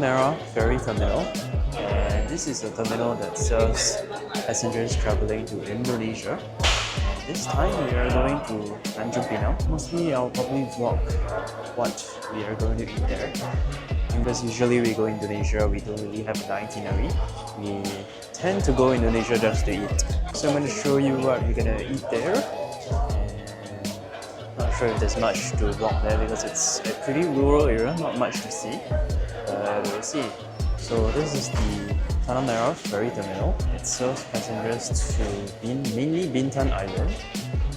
Merah Ferry Terminal, and this is a terminal that serves passengers traveling to Indonesia. This time we are going to Tanjung Pinang. Mostly I'll probably vlog what we are going to eat there. Because usually we go Indonesia, we don't really have an itinerary. We tend to go Indonesia just to eat. So I'm going to show you what we're going to eat there. And not sure if there's much to vlog there because it's a pretty rural area, not much to see. But we'll see. So this is the Tanah Merah Ferry Terminal. It serves passengers to mainly Bintan Island,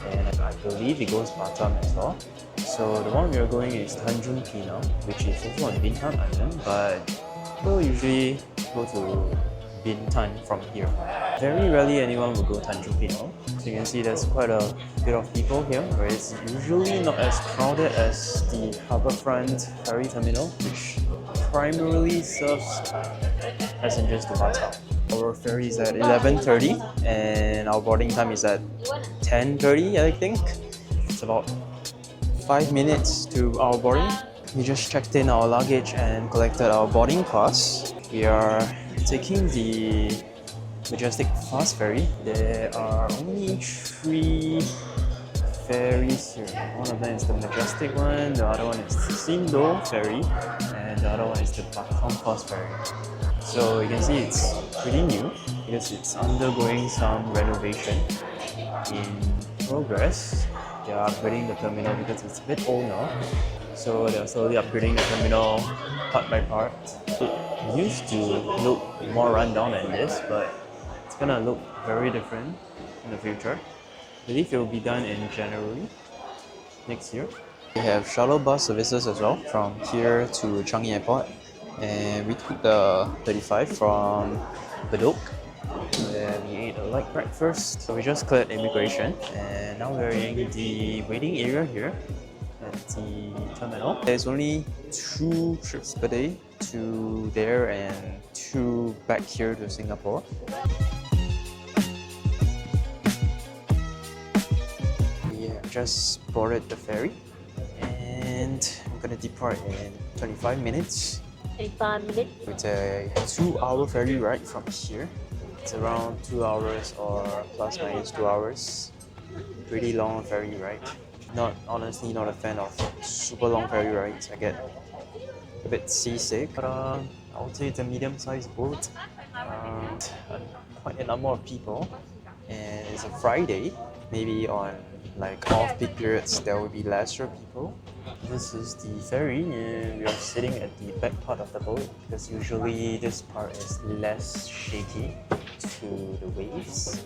and I believe it goes Batam as well. So the one we are going is Tanjung Pinang, which is also on Bintan Island, but people usually go to Bintan from here. Very rarely anyone will go Tanjung Pinang. So you can see there's quite a bit of people here, where it's usually not as crowded as the Harbourfront Ferry Terminal, which primarily serves passengers to Batam. Our ferry is at 11:30 and our boarding time is at 10:30, I think. It's about 5 minutes to our boarding. We just checked in our luggage and collected our boarding pass. We are taking the Majestic Fast Ferry. There are only 3 ferries here. One of them is the Majestic one, the other one is the Sindo Ferry, and the other one is the Batam Fast Ferry. So you can see it's pretty new because it's undergoing some renovation in progress. They are upgrading the terminal because it's a bit old now. So they're slowly upgrading the terminal part by part. It used to look more rundown than this, but it's gonna look very different in the future. I believe it will be done in January next year. We have shuttle bus services as well from here to Changi Airport. And we took the 35 from Gado, where we ate a light breakfast. So we just cleared immigration, and now we're in the waiting area here at the terminal. There's only 2 trips per day to there and 2 back here to Singapore. We have just boarded the ferry, and we're gonna depart in 25 minutes. 25 minutes. It's a 2-hour ferry ride from here. It's around 2 hours or plus minus 2 hours. Pretty long ferry ride. Honestly not a fan of super long ferry rides. I get a bit seasick. But I would say it's a medium-sized boat. Quite a number of people. And it's a Friday. Maybe on like off-peak periods there will be lesser people. This is the ferry and we are sitting at the back part of the boat because usually this part is less shaky to the waves.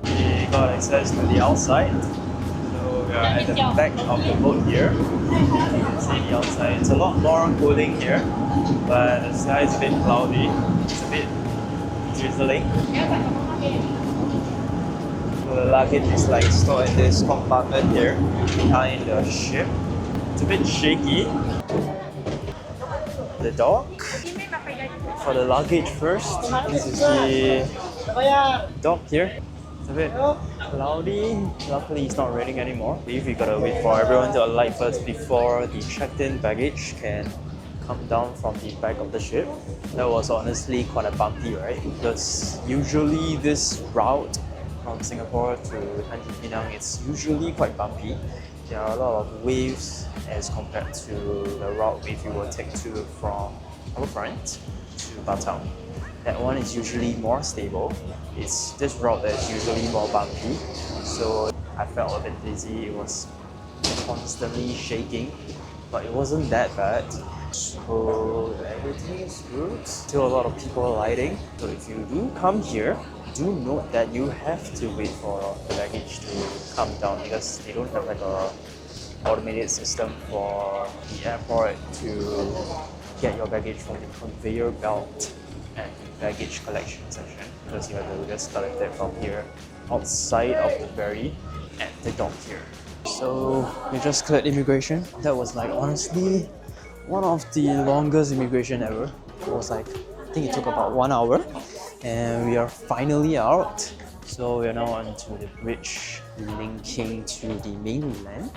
We got access to the outside. So we are at the back of the boat here. You can see the outside. It's a lot more cooling here, but the sky is a bit cloudy. It's a bit drizzling. The luggage is like stored in this compartment here behind the ship. It's a bit shaky. The dock. For the luggage first, this is the dock here. It's a bit cloudy. Luckily it's not raining anymore. I believe we gotta wait for everyone to alight first before the checked-in baggage can come down from the back of the ship. That was honestly quite a bumpy ride because usually this route from Singapore to Tanjung Pinang, it's usually quite bumpy. There are a lot of waves as compared to the route if you will take to from Harbourfront to Batam. That one is usually more stable. It's this route that is usually more bumpy. So I felt a bit dizzy. It was constantly shaking, but it wasn't that bad. So everything is good. Still a lot of people alighting. So if you do come here, do note that you have to wait for the baggage to come down because they don't have like a automated system for the airport to get your baggage from the conveyor belt at the baggage collection section, because you have to just collect it from here outside of the ferry at the dock here. So we just cleared immigration. That was like honestly one of the longest immigration ever. It was like, I think it took about 1 hour. And we are finally out. So we are now onto the bridge linking to the mainland.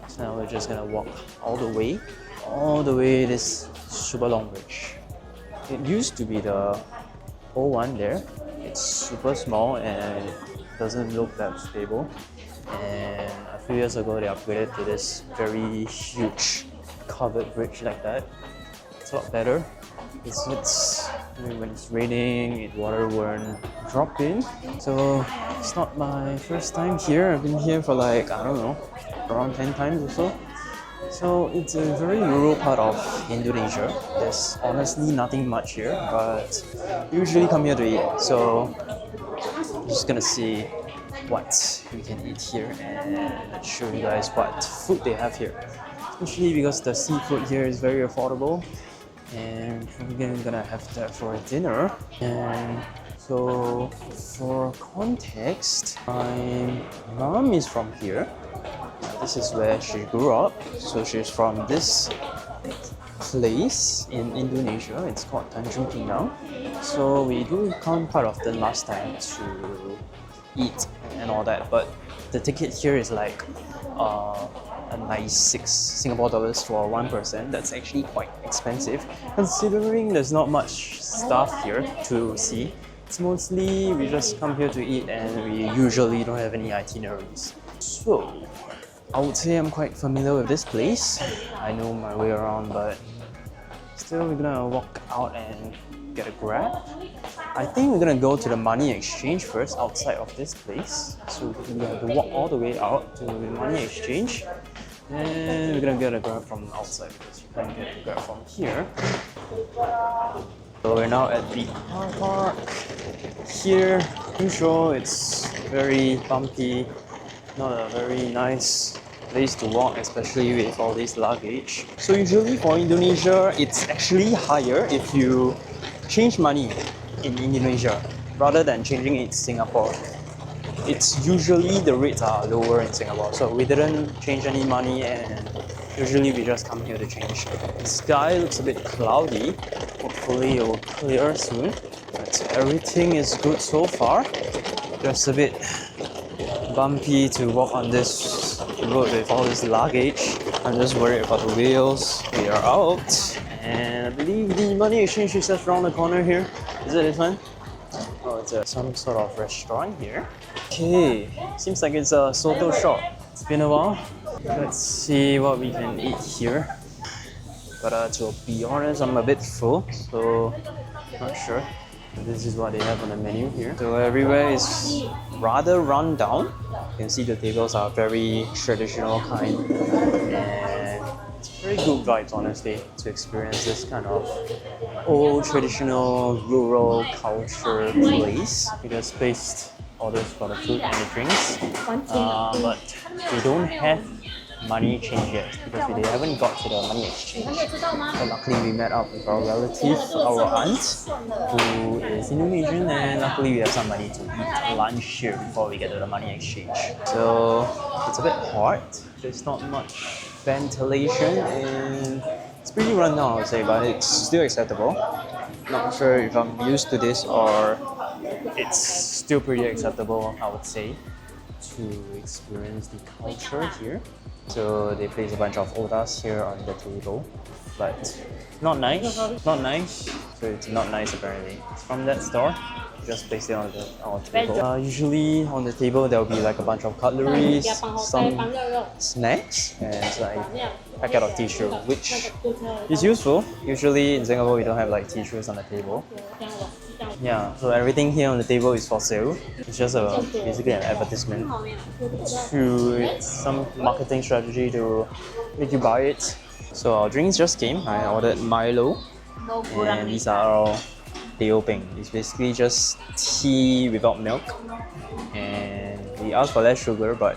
So now we're just gonna walk all the way all the way this super long bridge. It used to be the old one there. It's super small and doesn't look that stable. And a few years ago, they upgraded to this very huge covered bridge like that. It's a lot better. When it's raining, water won't drop in. So it's not my first time here. I've been here for like, I don't know, around 10 times or so. So it's a very rural part of Indonesia. There's honestly nothing much here, but we usually come here to eat. So I'm just gonna see what we can eat here and show you guys what food they have here. Especially because the seafood here is very affordable, and we're gonna have that for dinner. And so for context, my mom is from here. This is where she grew up. So she's from this place in Indonesia. It's called Tanjung Pinang. So we do come quite often last time to eat and all that, but the ticket here is like a nice $6 for one person. That's actually quite expensive considering there's not much stuff here to see. It's mostly we just come here to eat and we usually don't have any itineraries. So I would say I'm quite familiar with this place. I know my way around, but still we're gonna walk out and get a Grab. I think we're gonna go to the money exchange first outside of this place. So we have to walk all the way out to the money exchange. And we're gonna get a Grab from outside because you can't get a Grab from here. So we're now at the car park. Here, usual, it's very bumpy, not a very nice place to walk, especially with all this luggage. So usually for Indonesia, it's actually higher if you change money in Indonesia rather than changing it in Singapore. It's usually the rates are lower in Singapore, so we didn't change any money and usually we just come here to change. The sky looks a bit cloudy, hopefully it will clear soon, but everything is good so far. Just a bit bumpy to walk on this road with all this luggage. I'm just worried about the wheels. We are out, and I believe the money exchange is just around the corner here. Is it this one? Oh, it's some sort of restaurant here. Okay, seems like it's a soto shop. It's been a while. Let's see what we can eat here. But to be honest, I'm a bit full, so not sure. This is what they have on the menu here. So everywhere is rather run down. You can see the tables are very traditional kind, and it's very good vibes honestly to experience this kind of old traditional rural culture place. We just placed orders for the food and the drinks, but we don't have money change yet because they haven't got to the money exchange. But luckily we met up with our relative, our aunt, who is Indonesian, and luckily we have some money to eat lunch here before we get to the money exchange. So it's a bit hot, there's not much ventilation and it's pretty run down I would say, but it's still acceptable. Not sure if I'm used to this or it's still pretty acceptable I would say to experience the culture here. So they place a bunch of odas here on the table, but not nice, not nice. So it's not nice apparently. It's from that store. Just place it on the table. Usually on the table there will be like a bunch of cutleries, some snacks, and like a packet of tissue, which is useful. Usually in Singapore we don't have like tissues on the table. Yeah, so everything here on the table is for sale. It's just basically an advertisement to some marketing strategy to make you buy it. So our drinks just came. I ordered Milo, and these are our teh peng. It's basically just tea without milk, and we asked for less sugar, but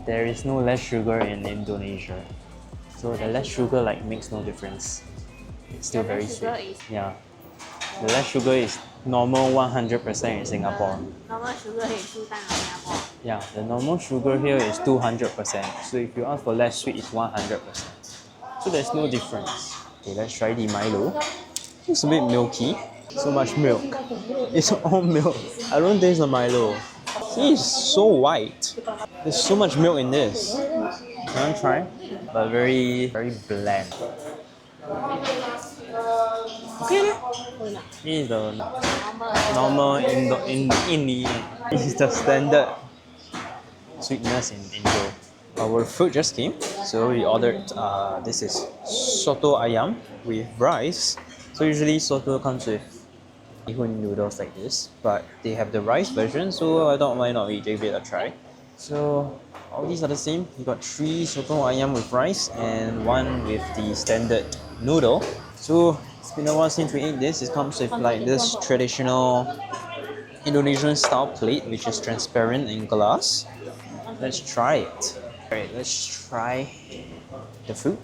there is no less sugar in Indonesia. So the less sugar like makes no difference. It's still very sweet. Yeah. The less sugar is normal 100% in Singapore. Normal sugar is 200%. Yeah, the normal sugar here is 200%. So if you ask for less sweet, it's 100%. So there's no difference. Okay, let's try the Milo. It's a bit milky. So much milk. It's all milk. I don't taste the Milo. See, it's so white. There's so much milk in this. You want to try? but very bland. Okay. This is the normal Indi. This is the standard sweetness in Indo. Our food just came, so we ordered. This is soto ayam with rice. So usually soto comes with bihun noodles like this, but they have the rice version, so I thought why not we give it a try. So all these are the same. You got 3 soto ayam with rice and 1 with the standard noodle. So it's been a while since we ate this. It comes with like this traditional Indonesian style plate which is transparent in glass. Let's try it. Alright, let's try the food.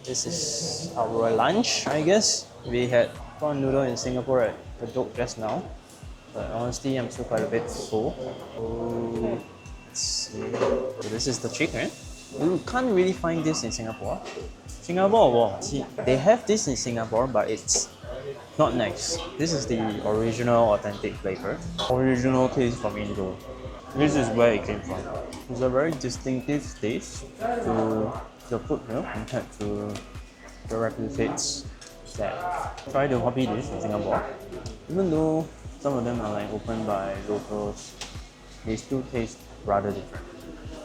This is our lunch, I guess. We had prawn noodle in Singapore at Gado just now, but honestly I'm still quite a bit full. So, let's see. So this is the chicken. You can't really find this in Singapore. Singapore, see, they have this in Singapore, but it's not nice. This is the original authentic flavor. Original taste from Indo. This is where it came from. It's a very distinctive taste to the food here compared to the replicates that try to copy this in Singapore. Even though some of them are like opened by locals, they still taste rather different.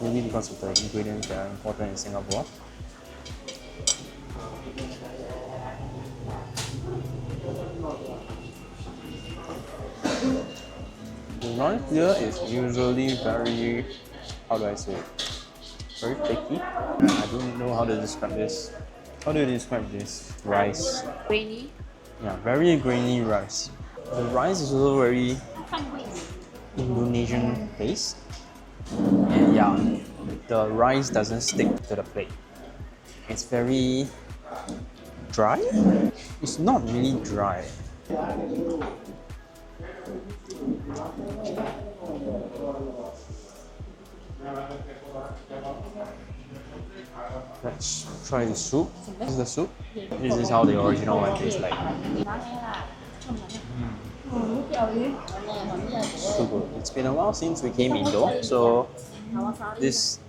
Maybe because of the ingredients that are important in Singapore. The rice here is usually very, how do I say it? Very flaky. I don't know how to describe this. How do you describe this rice? Grainy. Yeah, very grainy rice. The rice is also very Indonesian taste. And yeah, the rice doesn't stick to the plate. It's very dry. It's not really dry. Let's try the soup. This is the soup. This is how the original one tastes like. So good. It's been a while since we came Indo, so this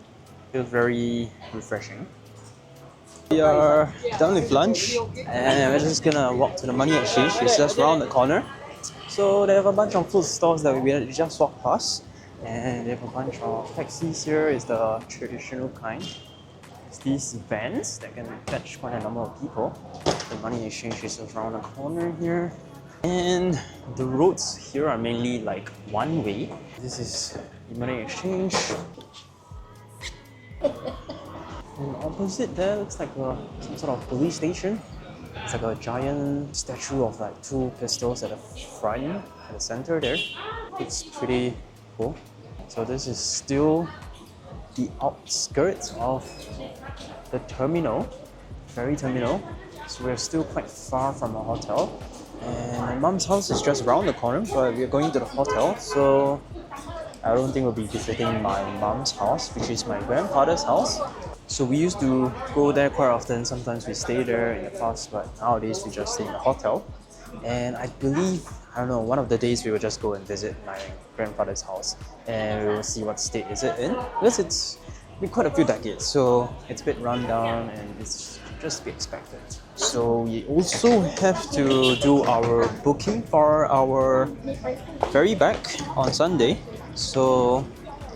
feels very refreshing. We are done with lunch and we're just gonna walk to the money exchange. It's just around the corner. So they have a bunch of food stores that we just walked past, and they have a bunch of taxis here. It's the traditional kind. It's these vans that can fetch quite a number of people. The money exchange is around the corner here. And the roads here are mainly like one way. This is the money exchange. And opposite there looks like some sort of police station. It's like a giant statue of like 2 pistols at the front, at the center there. It's pretty cool. So this is still the outskirts of the terminal, ferry terminal. So we're still quite far from our hotel. And my mom's house is just around the corner, but we're going to the hotel. So I don't think we'll be visiting my mom's house, which is my grandfather's house. So we used to go there quite often. Sometimes we stay there in the past, but nowadays we just stay in the hotel. And I believe, I don't know, one of the days we will just go and visit my grandfather's house and we will see what state is it in. Because it's been quite a few decades, so it's a bit run down and it's just to be expected. So we also have to do our booking for our ferry back on Sunday. So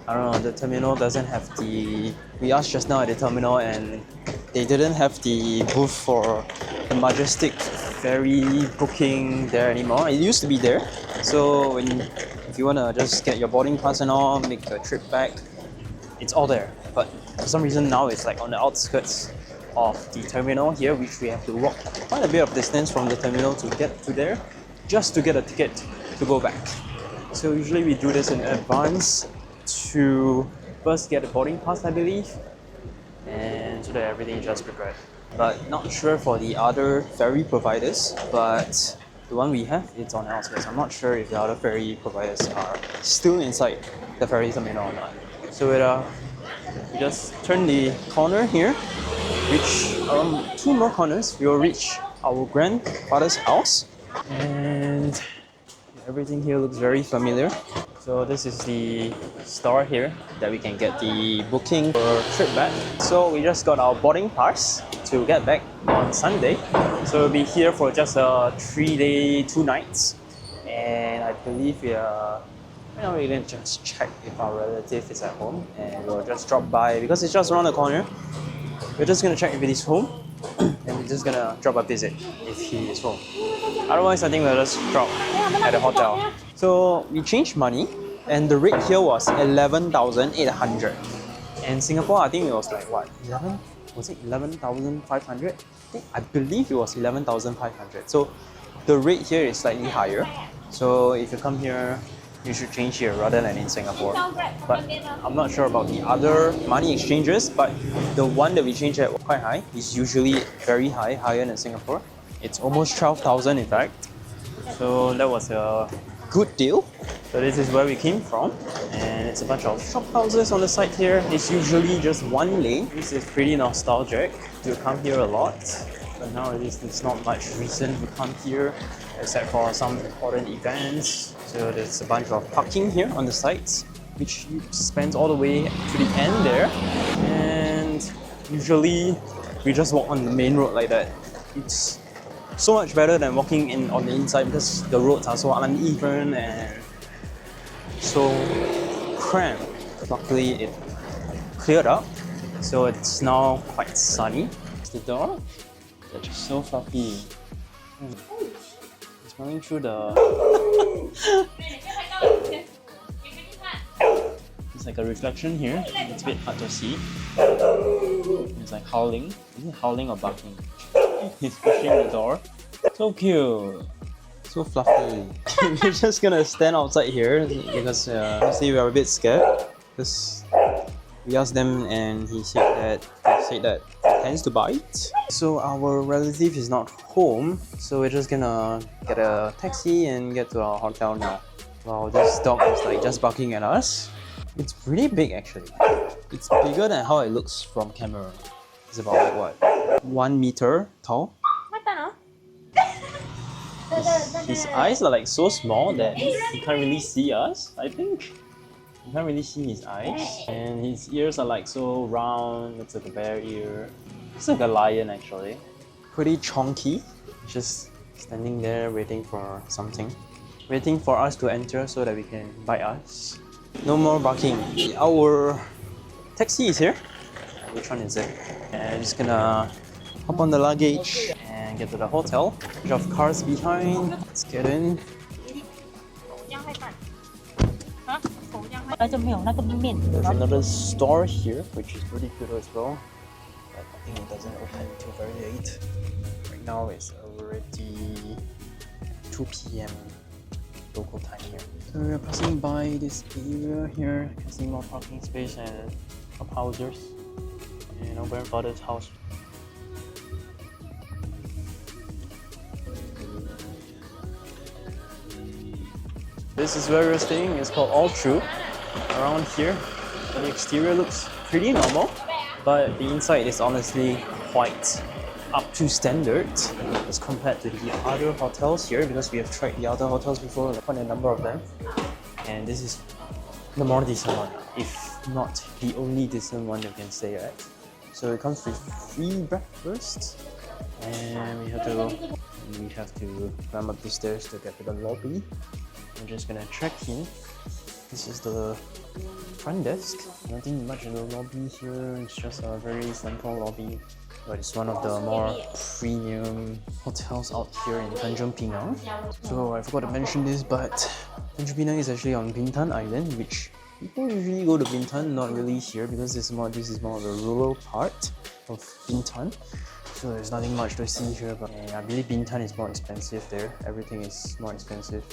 I don't know, the terminal doesn't have the... We asked just now at the terminal and they didn't have the booth for the Majestic ferry booking there anymore. It used to be there. So if you want to just get your boarding pass and all, make a trip back, it's all there. But for some reason now it's like on the outskirts of the terminal here, which we have to walk quite a bit of distance from the terminal to get to there, just to get a ticket to go back. So usually we do this in advance to first get a boarding pass, I believe, and so that everything is just prepared. But not sure for the other ferry providers, but the one we have, it's on the outskirts. I'm not sure if the other ferry providers are still inside the ferry terminal or not. So we just turn the corner here, reach around 2 more corners, we will reach our grandfather's house. And everything here looks very familiar. So this is the store here that we can get the booking for trip back. So we just got our boarding pass to get back on Sunday. So we'll be here for just a 3-day, 2 nights. And I believe we're going to just check if our relative is at home, and we'll just drop by because it's just around the corner. We're just gonna check if he's home, and we're just gonna drop a visit if he is home. Otherwise, I think we'll just drop at the hotel. So we changed money, and the rate here was 11,800. And Singapore, I think it was like what, 11? Was it 11,500? I believe it was 11,500. So the rate here is slightly higher. So if you come here, you should change here rather than in Singapore. But I'm not sure about the other money exchanges, but the one that we changed at quite high is usually very high, higher than Singapore. It's almost 12,000 in fact. So that was a good deal. So this is where we came from, and it's a bunch of shop houses on the side here. It's usually just one lane. This is pretty nostalgic. You come here a lot, but nowadays there's not much reason to come here except for some important events. So there's a bunch of parking here on the sides, which spans all the way to the end there. And usually we just walk on the main road like that. It's so much better than walking in on the inside because the roads are so uneven and so cramped. Luckily it cleared up, so it's now quite sunny. The door, they're just so fluffy. It's running through the... It's like a reflection here. It's a bit hard to see. It's like howling. Is it howling or barking? He's pushing the door. So cute. So fluffy. We're just gonna stand outside here because honestly we are a bit scared. Because we asked them and he said that it tends to bite. So our relative is not home, so we're just gonna get a taxi and get to our hotel now. Wow, this dog is like just barking at us. It's pretty big actually. It's bigger than how it looks from camera. It's about like what, 1 meter tall. His eyes are like so small that he can't really see us, I think. You can't really see his eyes. And his ears are like so round, it's like a bear ear. It's like a lion actually. Pretty chonky. Just standing there waiting for something. Waiting for us to enter so that we can bite us. No more barking. Our taxi is here. Which one is it? And I'm just gonna hop on the luggage and get to the hotel. Bunch of cars behind. Let's get in. There's another store here, which is pretty good as well. But I think it doesn't open until very late. Right now it's already 2 p.m. local time here. So we're passing by this area here. You can see more parking space and shop houses. And our grandfather's house. This is where we're staying. It's called alltrue. Around here, the exterior looks pretty normal, but the inside is honestly quite up to standard as compared to the other hotels here, because we have tried the other hotels before, quite a number of them, and this is the more decent one, if not the only decent one you can stay at. So it comes with free breakfast, and we have to climb up the stairs to get to the lobby. I'm just gonna check in. This is the front desk. Nothing much in the lobby here. It's just a very simple lobby, but it's one of the more premium hotels out here in Tanjung Pinang. So I forgot to mention this, but Tanjung Pinang is actually on Bintan Island, which people usually go to Bintan, not really here because this is more of the rural part of Bintan. So there's nothing much to see here, but I believe Bintan is more expensive there. Everything is more expensive.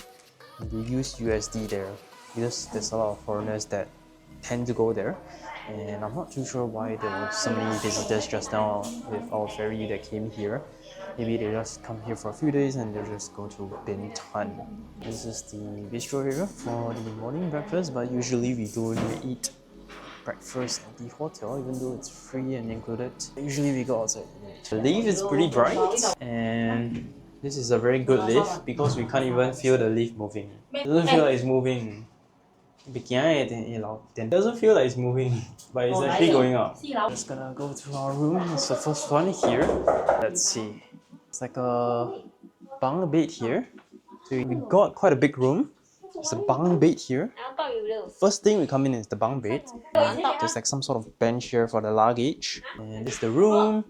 They use USD there because there's a lot of foreigners that tend to go there, and I'm not too sure why there were so many visitors just now with our ferry that came here. Maybe they just come here for a few days and they'll just go to Bintan. This is the bistro area for the morning breakfast, but usually we don't eat breakfast at the hotel even though it's free and included. Usually we go outside. The lift is pretty bright, and this is a very good lift because we can't even feel the lift moving. It doesn't feel like it's moving. It doesn't feel like it's moving, but it's actually going up. Just gonna go to our room. It's the first one here. Let's see. It's like a bunk bed here. So we got quite a big room. There's a bunk bed here. First thing we come in is the bunk bed. There's like some sort of bench here for the luggage. And this is the room.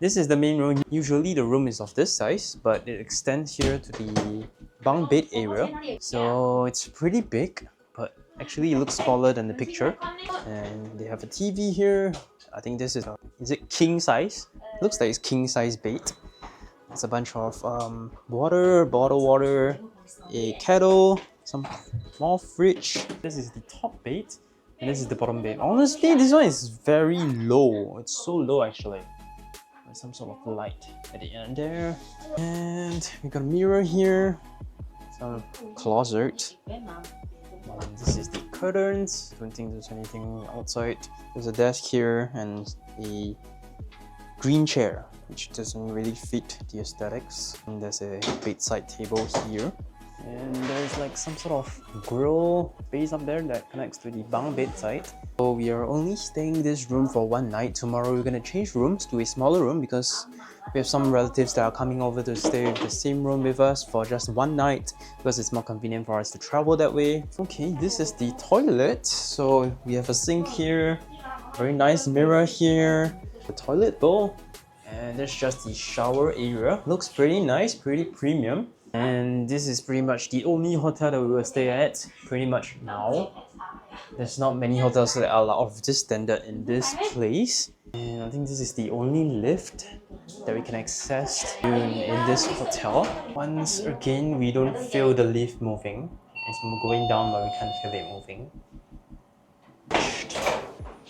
This is the main room. Usually the room is of this size, but it extends here to the bunk bed area. So it's pretty big, but actually it looks smaller than the picture. And they have a TV here. I think this is it king size? Looks like it's king size bed. There's a bunch of water, bottled water, a kettle, some small fridge. This is the top bed, and this is the bottom bed. Honestly, this one is very low. It's so low actually. There's some sort of light at the end there. And we got a mirror here, some closet. And this is the curtains. Don't think there's anything outside. There's a desk here and a green chair, which doesn't really fit the aesthetics. And there's a bedside table here. And there's like some sort of grill base up there that connects to the bunk bedside. So we are only staying in this room for one night. Tomorrow we're gonna change rooms to a smaller room because we have some relatives that are coming over to stay in the same room with us for just one night because it's more convenient for us to travel that way. Okay, this is the toilet. So we have a sink here, very nice mirror here, the toilet bowl, and there's just the shower area. Looks pretty nice, pretty premium. And this is pretty much the only hotel that we will stay at pretty much now. There's not many hotels that are of this standard in this place. And I think this is the only lift that we can access in this hotel. Once again, we don't feel the lift moving. It's going down, but we can't feel it moving.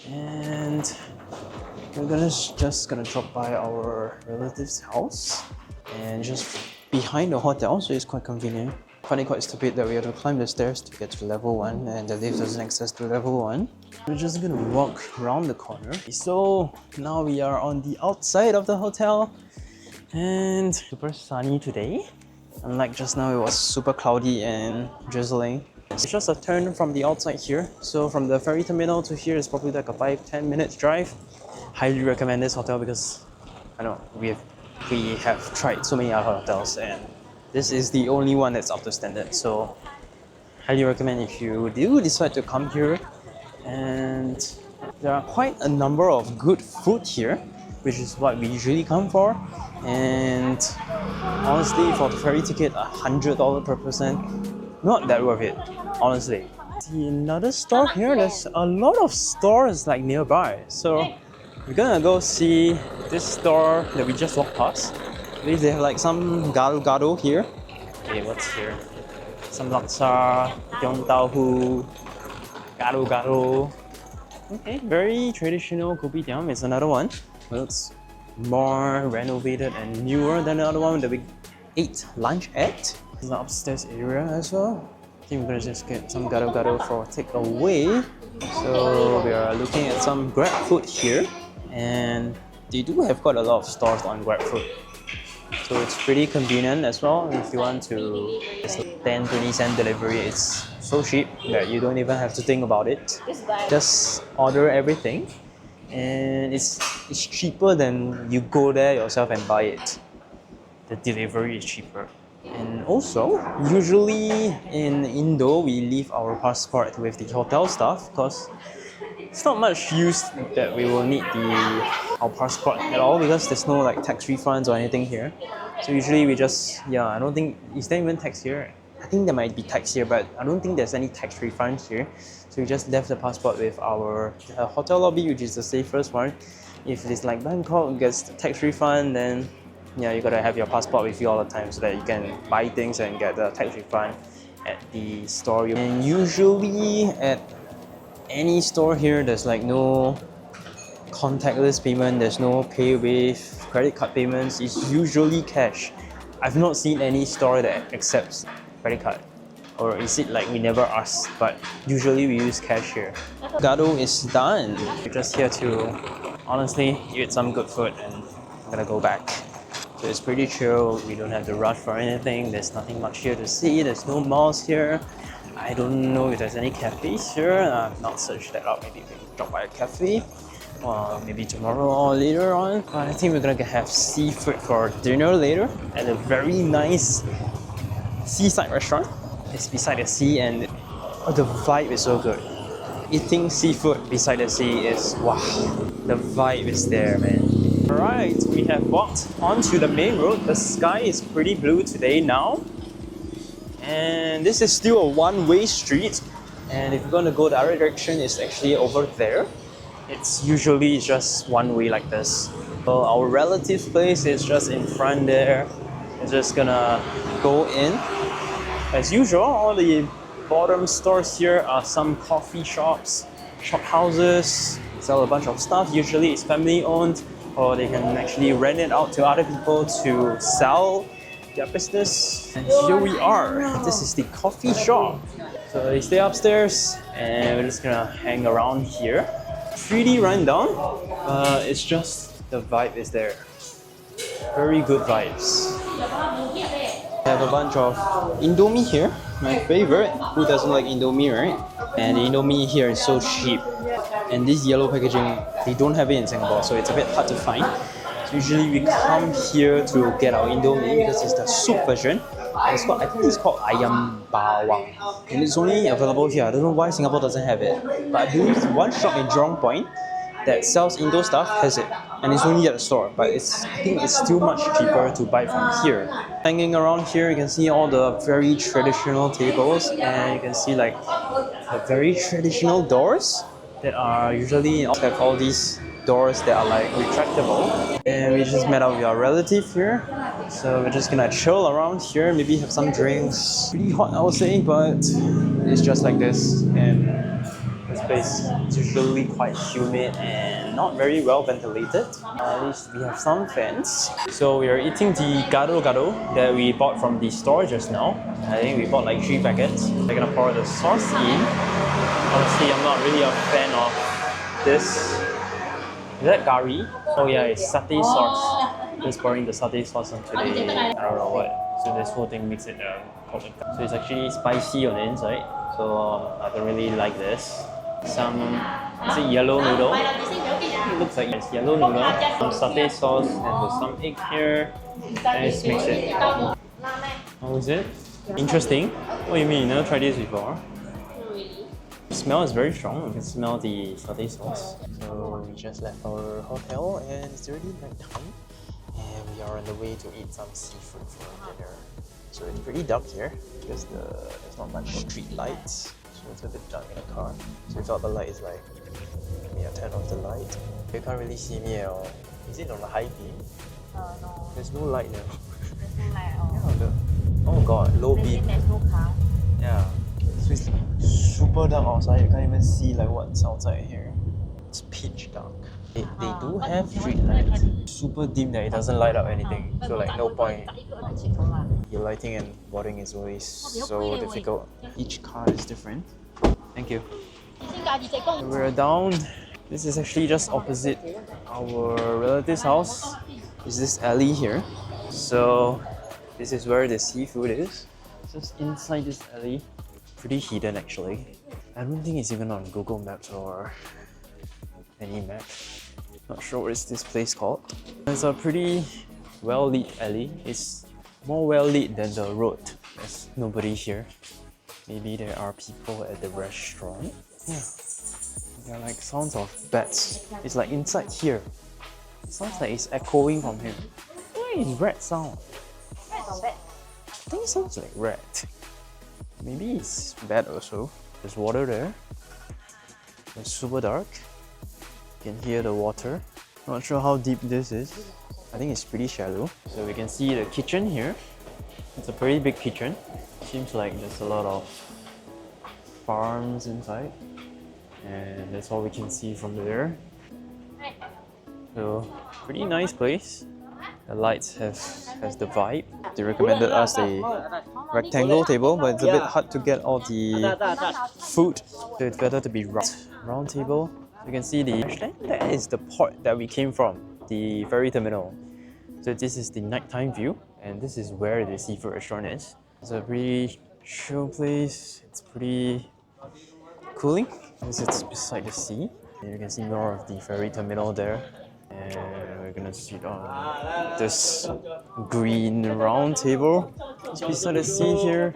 And we're just gonna drop by our relative's house and just behind the hotel, so it's quite convenient. I find it quite stupid that we have to climb the stairs to get to level 1 and the lift doesn't access to level 1. We're just gonna walk around the corner. So now we are on the outside of the hotel and super sunny today. Unlike just now, it was super cloudy and drizzling. It's just a turn from the outside here. So from the ferry terminal to here is probably like a 5-10 minutes drive. Highly recommend this hotel because I know we have tried so many other hotels and this is the only one that's up to standard. So highly recommend if you do decide to come here. And there are quite a number of good food here, which is what we usually come for. And honestly, for the ferry ticket, $100 per person, not that worth it, honestly. See another store here, there's a lot of stores like nearby. So we're gonna go see this store that we just walked past. At least they have like some Gado here. Okay, what's here? Some laksa, Yong Tau Hu, Gado. Okay, very traditional kopitiam. It's another one. Looks more renovated and newer than the other one that we ate lunch at. This is the upstairs area as well. I think we're gonna just get some Gado for takeaway. So we are looking at some Grab food here. And they do have quite a lot of stores on GrabFood. So it's pretty convenient as well if you want to. It's 10-20 cent delivery. It's so cheap that you don't even have to think about it. Just order everything and it's cheaper than you go there yourself and buy it. The delivery is cheaper. And also, usually in Indo, we leave our passport with the hotel staff because it's not much use that we will need our passport at all because there's no like tax refunds or anything here. So usually we just, I don't think, is there even tax here? I think there might be tax here, but I don't think there's any tax refunds here. So we just left the passport with our hotel lobby, which is the safest one. If it's like Bangkok gets the tax refund, then you gotta have your passport with you all the time so that you can buy things and get the tax refund at the store. And usually at any store here, there's like no contactless payment, there's no pay with credit card payments, it's usually cash. I've not seen any store that accepts credit card. Or is it like we never ask, but usually we use cash here. Gado is done. We're just here to honestly eat some good food and I'm gonna go back. So it's pretty chill, we don't have to rush for anything, there's nothing much here to see, there's no malls here. I don't know if there's any cafes here. I've not searched that out. Maybe we can drop by a cafe. Maybe tomorrow or later on. I think we're gonna have seafood for dinner later at a very nice seaside restaurant. It's beside the sea and the vibe is so good. Eating seafood beside the sea is wow. The vibe is there, man. Alright, we have walked onto the main road. The sky is pretty blue today now. And this is still a one-way street. And if you're gonna go the other direction, it's actually over there. It's usually just one way like this. So our relative's place is just in front there. We're just gonna go in. As usual, all the bottom stores here are some coffee shops, shop houses, sell a bunch of stuff. Usually it's family owned, or they can actually rent it out to other people to sell their business. And here we are. This is the coffee shop. So they stay upstairs and we're just gonna hang around here. Pretty rundown, it's just the vibe is there. Very good vibes. I have a bunch of Indomie here, my favorite. Who doesn't like Indomie, right? And the Indomie here is so cheap. And this yellow packaging, they don't have it in Singapore, so it's a bit hard to find. So usually we come here to get our Indomie because it's the soup version. It's called, I think it's called Ayam Bawang. And it's only available here. I don't know why Singapore doesn't have it. But I believe one shop in Jurong Point that sells Indo stuff has it. And it's only at the store. But I think it's still much cheaper to buy from here. Hanging around here, you can see all the very traditional tables. And you can see like the very traditional doors that are usually have all these doors that are like retractable. And we just met up with our relative here. So we're just gonna chill around here, maybe have some drinks. Pretty hot I would say, but it's just like this. And this place is usually quite humid and not very well ventilated. At least we have some fans. So we are eating the Gado that we bought from the store just now. I think we bought like 3 packets. We're gonna pour the sauce in. Honestly, I'm not really a fan of this. Is that curry? Oh yeah, it's satay sauce. Just pouring the satay sauce onto the, I don't know what. So this whole thing makes it called a. So it's actually spicy on the inside. So I don't really like this. Some, is it yellow noodle? It looks like it's yellow noodle. Some satay sauce and with some egg here. And just mix it. How is it? Interesting. What do you mean? You never tried this before? The smell is very strong. You can smell the satay sauce. So we just left our hotel and it's already night time. And we are on the way to eat some seafood for dinner. So it's pretty dark here because there's not much street lights. So it's a bit dark in the car. So we thought the light is like, maybe I'll turn off the light. You can't really see me at all. Is it on the high beam? No. There's no light now. There's no light. Yeah, oh god, low beam. There's no car. Yeah. So it's super dark outside. You can't even see like what's outside here. It's pitch dark. They do have street lights. Super dim that it doesn't light up anything. So like no point. The lighting and boarding is always so difficult. Each car is different. Thank you. We're down. This is actually just opposite our relative's house. Is this alley here? So this is where the seafood is. Just inside this alley. Pretty hidden actually. I don't think it's even on Google Maps or any map. Not sure what is this place called. It's a pretty well-lit alley. It's more well-lit than the road. There's nobody here. Maybe there are people at the restaurant. Yeah. There are like sounds of bats. It's like inside here. It sounds like it's echoing from here. Where is rat sound? Rat or bat? I think it sounds like rat. Maybe it's bat also. There's water there. It's super dark. You can hear the water. Not sure how deep this is. I think it's pretty shallow. So we can see the kitchen here. It's a pretty big kitchen. Seems like there's a lot of farms inside. And that's all we can see from there. So, pretty nice place. The lights has the vibe. They recommended us a rectangle table, but it's a bit hard to get all the food. So it's better to be round table. You can see that is the port that we came from, the ferry terminal. So this is the nighttime view, and this is where the seafood restaurant is. It's a pretty chill place. It's pretty cooling because it's beside the sea. You can see more of the ferry terminal there. And we're gonna sit on this green round table. It's beside the sea here.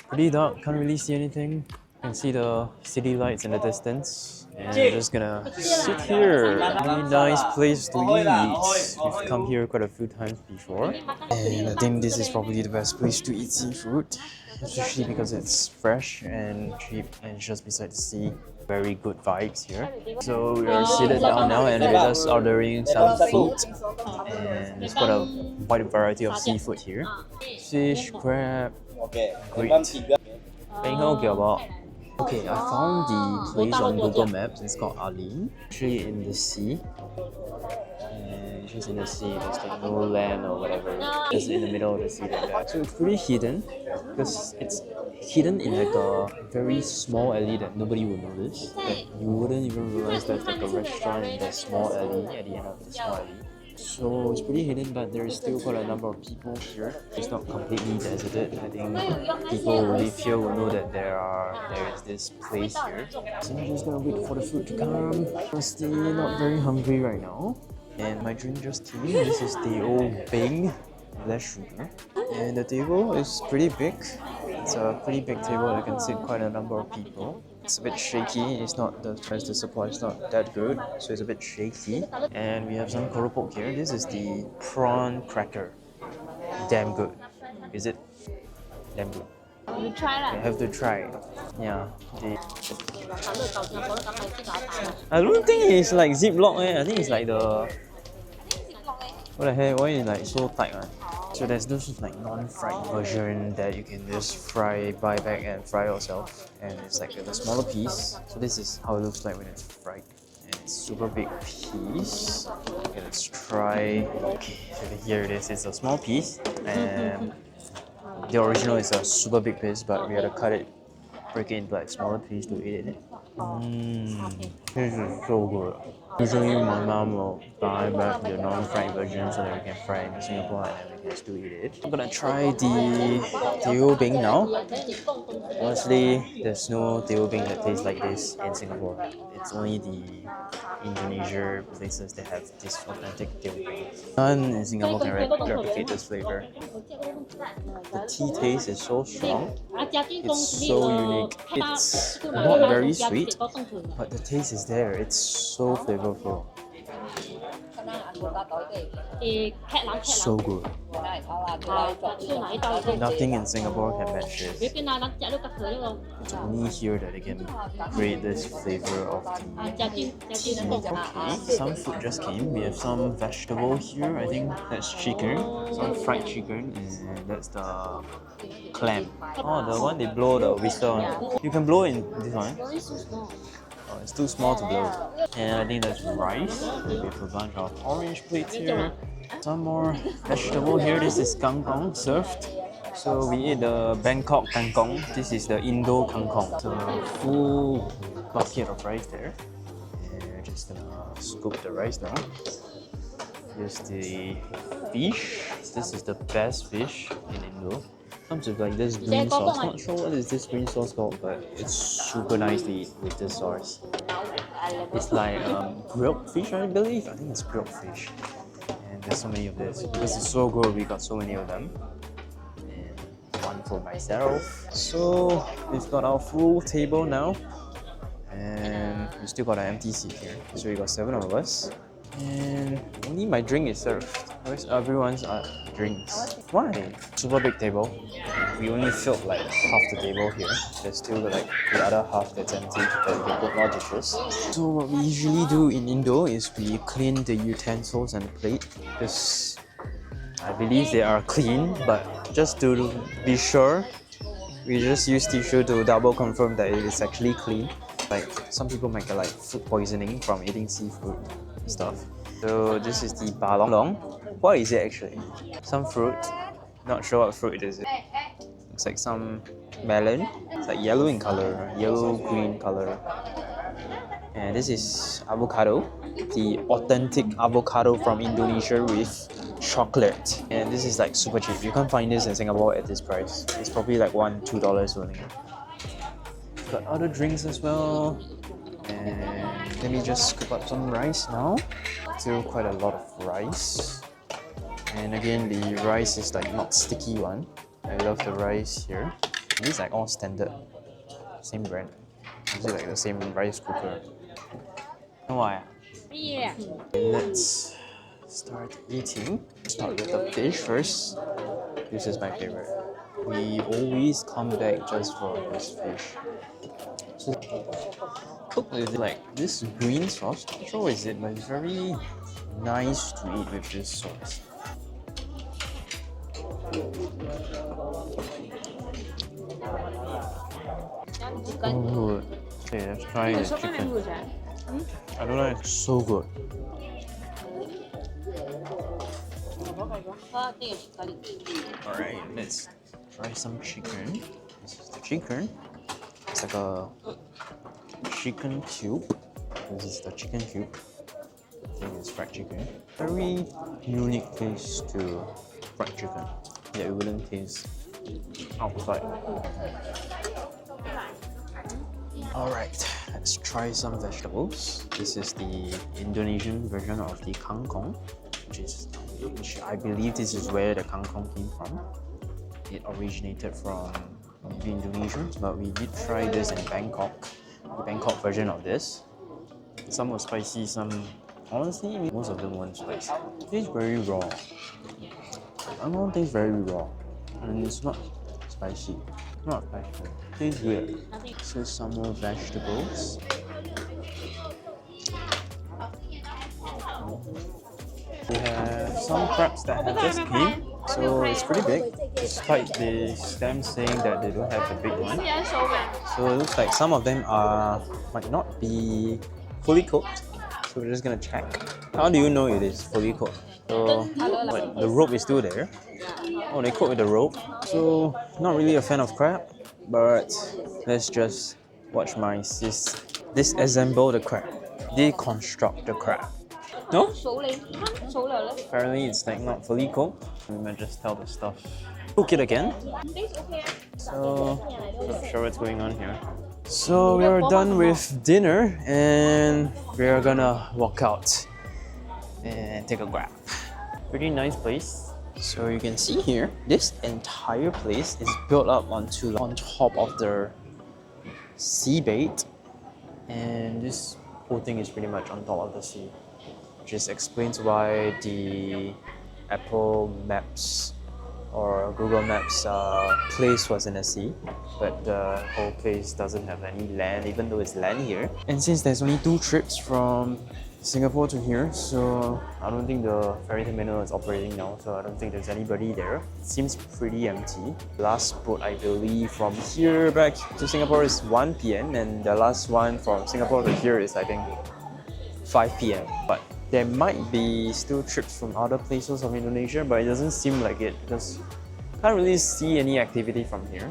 Pretty dark, can't really see anything. You can see the city lights in the distance. And we're just gonna sit here. Really nice place to eat. We've come here quite a few times before. And I think this is probably the best place to eat seafood. Especially because it's fresh and cheap and just beside the sea. Very good vibes here. So we are seated down now and we're just ordering some food. And there's quite a wide variety of seafood here. Fish, crab, great. Okay, I found the place on Google Maps. It's called Ali. Actually in the sea. And just in the sea, there's like no land or whatever. Just in the middle of the sea like that. So it's pretty hidden because it's hidden in like a very small alley that nobody will notice. Like you wouldn't even realize there's like a restaurant in that small alley at the end of the small alley. So it's pretty hidden, but there is still quite a number of people here. It's not completely deserted. I think people who live here will know that there is this place here. So I'm just gonna wait for the food to come. Honestly, not very hungry right now. And my drink just came. This is the old Bing, less sugar. And the table is pretty big. It's a pretty big table that can sit quite a number of people. It's a bit shaky. It's not the supply is not that good, so it's a bit shaky. And we have some keropok here. This is the prawn cracker. Damn good. Is it? Damn good. You try lah. I have to try. Yeah. I don't think it's like Ziploc. I think it's like the. What the heck? Why is it like so tight? So there's this like non-fried version that you can just buy back and fry yourself, and it's like a smaller piece. So this is how it looks like when it's fried, and it's super big piece. Okay, let's try. Okay, so here it is. It's a small piece, and the original is a super big piece, but we had to cut it, break it into like smaller piece to eat it. This is so good. Usually my mom will buy back the non-fried version so that we can fry it in Singapore and then we can still eat it. I'm gonna try the teo bing now. Honestly, there's no teo bing that tastes like this in Singapore. It's only the Indonesia places that have this authentic teo bing. None in Singapore can replicate this flavor. The tea taste is so strong. It's so unique. It's not very sweet, but the taste is there. It's so flavorful. So good. Nothing in Singapore can match this. It's only here that they can create this flavor of the tea. Okay, some food just came. We have some vegetable here. I think that's chicken. Some fried chicken, and that's the clam. Oh, the one they blow the whistle on. You can blow in this one. Oh, it's too small to blow. And I think that's rice. We have a bunch of orange plates here. Some more vegetable here. This is kangkong served. So we eat the Bangkok kangkong. This is the Indo kangkong. So a full bucket of rice there. And we're just gonna scoop the rice now. Here's the fish. This is the best fish in Indo. Comes with like this green sauce. Not sure what is this green sauce called, but it's super nice to eat with this sauce. It's like grilled fish, I believe. I think it's grilled fish. And there's so many of this. Because it's so good, we got so many of them. And one for myself. So we've got our full table now. And we still got an empty seat here. So we got 7 of us. And only my drink is served. Where's everyone's drinks? Why? Super big table. We only filled like half the table here. There's still like the other half that's empty that we can put more dishes. So what we usually do in Indo is we clean the utensils and the plate because I believe they are clean, but just to be sure, we just use tissue to double confirm that it is actually clean. Like some people might get like food poisoning from eating seafood and stuff. So this is the balong. What is it actually? Some fruit. Not sure what fruit it is. Looks like some melon. It's like yellow in color, yellow-green color. And this is avocado. The authentic avocado from Indonesia with chocolate. And this is like super cheap. You can't find this in Singapore at this price. It's probably like $1-2 only. Got other drinks as well. And let me just scoop up some rice now. Still quite a lot of rice. And again, the rice is like not sticky one. I love the rice here. These are all standard. Same brand. Is it like the same rice cooker? Why? Yeah. Let's start eating. Start with the fish first. This is my favorite. We always come back just for this fish. So, cooked with like this green sauce. Not sure what is it, but it's very nice to eat with this sauce. Oh, good. Okay, let's try the chicken. I don't know, it's so good. Alright, let's try some chicken. This is the chicken. It's like a chicken cube. This is the chicken cube. I think it's fried chicken. Very unique taste to fried chicken that you wouldn't taste outside. Alright, let's try some vegetables. This is the Indonesian version of the kangkong, which I believe this is where the kangkong came from. It originated from maybe Indonesia, but we did try this in Bangkok, the Bangkok version of this. Some were spicy, some honestly, most of them weren't spicy. It tastes very raw. Kangkong tastes very raw, and it's not spicy. Not spicy. It tastes weird. So some more vegetables. We have some crabs that have just came, so it's pretty big, despite the stamp saying that they don't have the big one. So it looks like some of them might not be fully cooked, so we're just gonna check. How do you know it is fully cooked? So what, the rope is still there. Oh, they cook with the rope. So not really a fan of crab, but let's just watch my sis disassemble the crab, deconstruct the crab. No? Apparently it's like not fully cooked. We might just tell the stuff. Cook it again. So not sure what's going on here. So we are done with dinner and we are gonna walk out and take a grab. Pretty nice place. So you can see here, this entire place is built up on top of the seabed, and this whole thing is pretty much on top of the sea. Just explains why the Apple Maps or Google Maps place was in the sea, but the whole place doesn't have any land, even though it's land here. And since there's only 2 trips from Singapore to here, so I don't think the ferry terminal is operating now, so I don't think there's anybody there. It seems pretty empty. Last boat, I believe, from here back to Singapore is 1 p.m. and the last one from Singapore to here is, I think, 5 p.m. But there might be still trips from other places of Indonesia, but it doesn't seem like it because I can't really see any activity from here.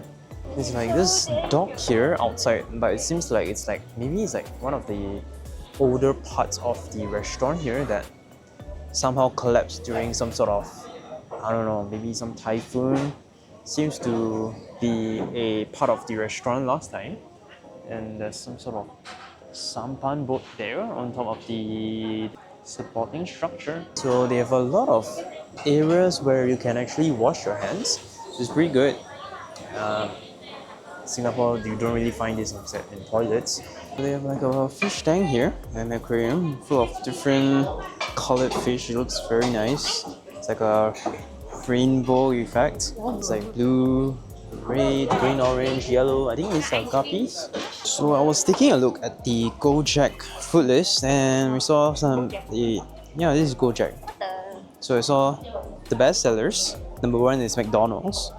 There's like this dock here outside, but it seems like it's like maybe it's like one of the older parts of the restaurant here that somehow collapsed during some sort of, I don't know, maybe some typhoon. Seems to be a part of the restaurant last time, and there's some sort of sampan boat there on top of the supporting structure. So they have a lot of areas where you can actually wash your hands, which is pretty good. Singapore, you don't really find this in toilets. They have like a fish tank here, an aquarium full of different colored fish. It looks very nice. It's like a rainbow effect. It's like blue, red, green, orange, yellow. I think these are guppies. So I was taking a look at the Gojek food list and we saw this is Gojek. So I saw the best sellers. Number 1 is McDonald's.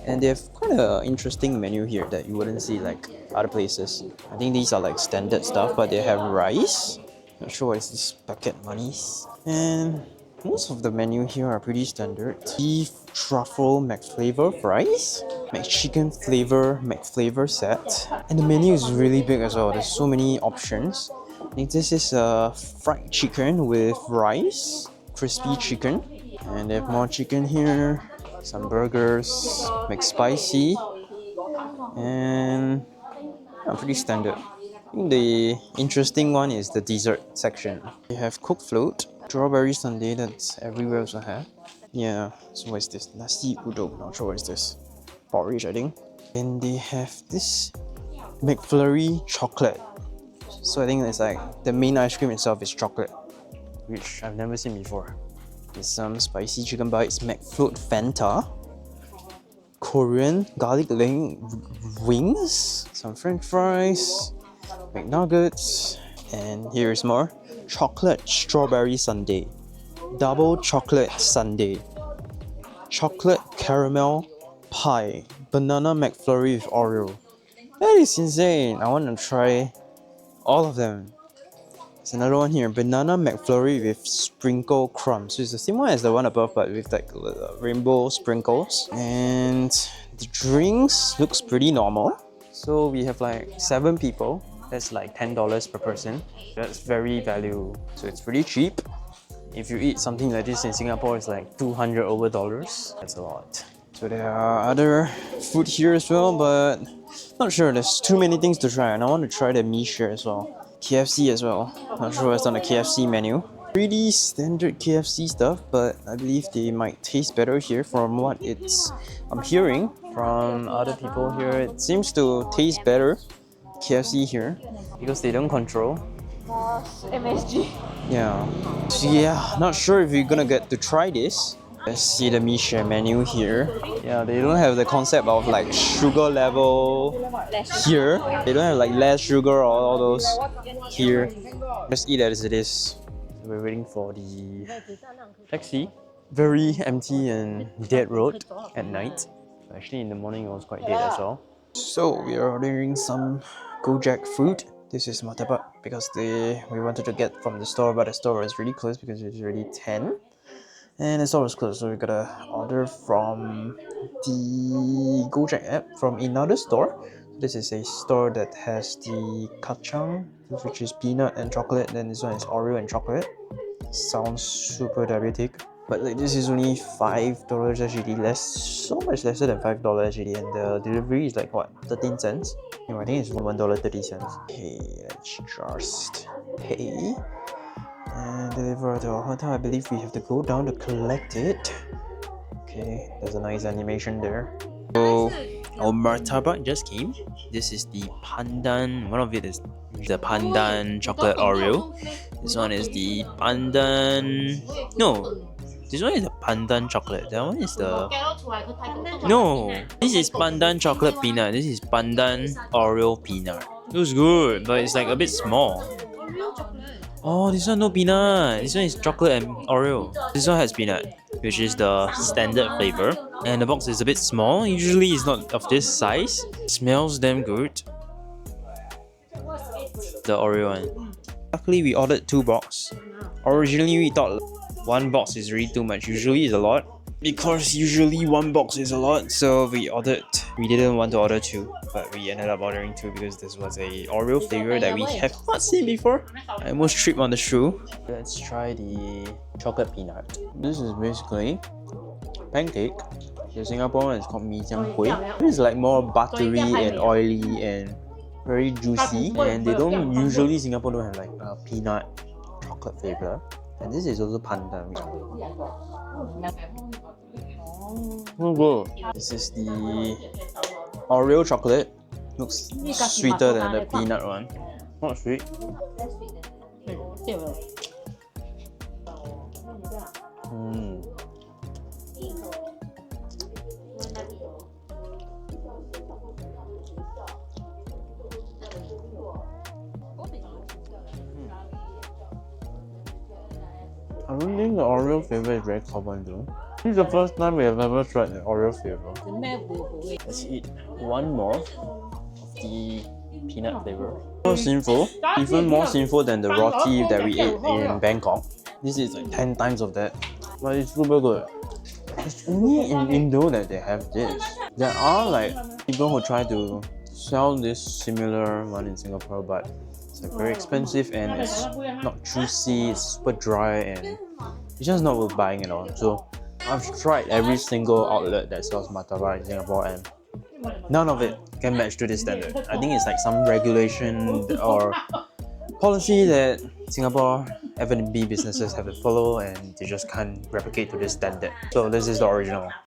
And they have quite an interesting menu here that you wouldn't see like other places. I think these are like standard stuff, but they have rice. Not sure what is this packet monies. And most of the menu here are pretty standard. Beef truffle McFlavor fries, McChicken flavor McFlavor set. And the menu is really big as well. There's so many options. I think this is a fried chicken with rice, crispy chicken. And they have more chicken here, some burgers, McSpicy, and pretty standard. I think the interesting one is the dessert section. They have cooked float, strawberry sundae that's everywhere also have. Yeah, so what is this? Nasi udon, not sure what is this. Porridge, I think. And they have this McFlurry chocolate. So I think it's like the main ice cream itself is chocolate, which I've never seen before. There's some spicy chicken bites, McFloat Fanta, Korean garlic wings, some french fries, McNuggets, and here's more chocolate strawberry sundae, double chocolate sundae, chocolate caramel pie, banana McFlurry with Oreo. That is insane. I want to try all of them. There's another one here, banana McFlurry with sprinkle crumbs. So it's the same one as the one above, but with like rainbow sprinkles. And the drinks looks pretty normal. So we have like 7 people. That's like $10 per person. That's very value. So it's pretty cheap. If you eat something like this in Singapore, it's like $200 over. That's a lot. So there are other food here as well, but not sure. There's too many things to try, and I want to try the Mixue as well. KFC as well. Not sure what's on the KFC menu. Pretty standard KFC stuff, but I believe they might taste better here from what I'm hearing from other people here. It seems to taste better, KFC here, because they don't control. MSG. Yeah. So yeah, not sure if you're gonna get to try this. Let's see the Mixue menu here. Yeah, they don't have the concept of like sugar level here. They don't have like less sugar or all those here. Just eat it as it is. We're waiting for the taxi. Very empty and dead road at night. Actually in the morning it was quite dead as well. So we are ordering some Gojek food. This is Martabak because we wanted to get from the store, but the store was really close because it's already 10. And the store was closed, so we gotta order from the Gojek app from another store. This is a store that has the kacang, which is peanut and chocolate. Then this one is Oreo and chocolate. Sounds super diabetic, but like this is only $5 SGD, so much lesser than $5 SGD, and the delivery is like what, 13 cents? No, I think it's $1.30. Okay, let's just pay and deliver to our hotel. I believe we have to go down to collect it. Okay, there's a nice animation there. So our Martabak just came. This is the pandan. One of it is the pandan chocolate Oreo. This one is the pandan. No, this one is the pandan chocolate. That one is the. No, this is pandan chocolate peanut. This is pandan Oreo peanut. It was good, but it's like a bit small. Oh, this one no peanut. This one is chocolate and Oreo. This one has peanut, which is the standard flavor. And the box is a bit small. Usually it's not of this size. It smells damn good. The Oreo one. Luckily we ordered 2 boxes. Originally we thought 1 box is really too much. Usually it's a lot. Because usually 1 box is a lot, so we didn't want to order 2, but we ended up ordering 2 because this was a Oreo flavor that we have not seen before. I almost tripped on the shoe. Let's try the chocolate peanut. This is basically pancake. The Singapore one is called mee jiang kueh. It's like more buttery and oily and very juicy, and they don't usually, Singapore don't have like a peanut chocolate flavor. And this is also pandan. Oh, good. This is the Oreo chocolate. Looks sweeter than the peanut one. Not sweet. I don't think the Oreo flavor is very common though. This is the first time we have ever tried the Oreo flavor. Let's eat one more of the peanut flavor. More sinful, even more sinful than the roti that we ate in Bangkok. This is like 10 times of that, but it's super good. It's only in Indo that they have this. There are like people who try to sell this similar one in Singapore, but it's like very expensive and it's not juicy, it's super dry and it's just not worth buying at all. So I've tried every single outlet that sells martabak in Singapore, and none of it can match to this standard. I think it's like some regulation or policy that Singapore F&B businesses have to follow, and they just can't replicate to this standard. So this is the original.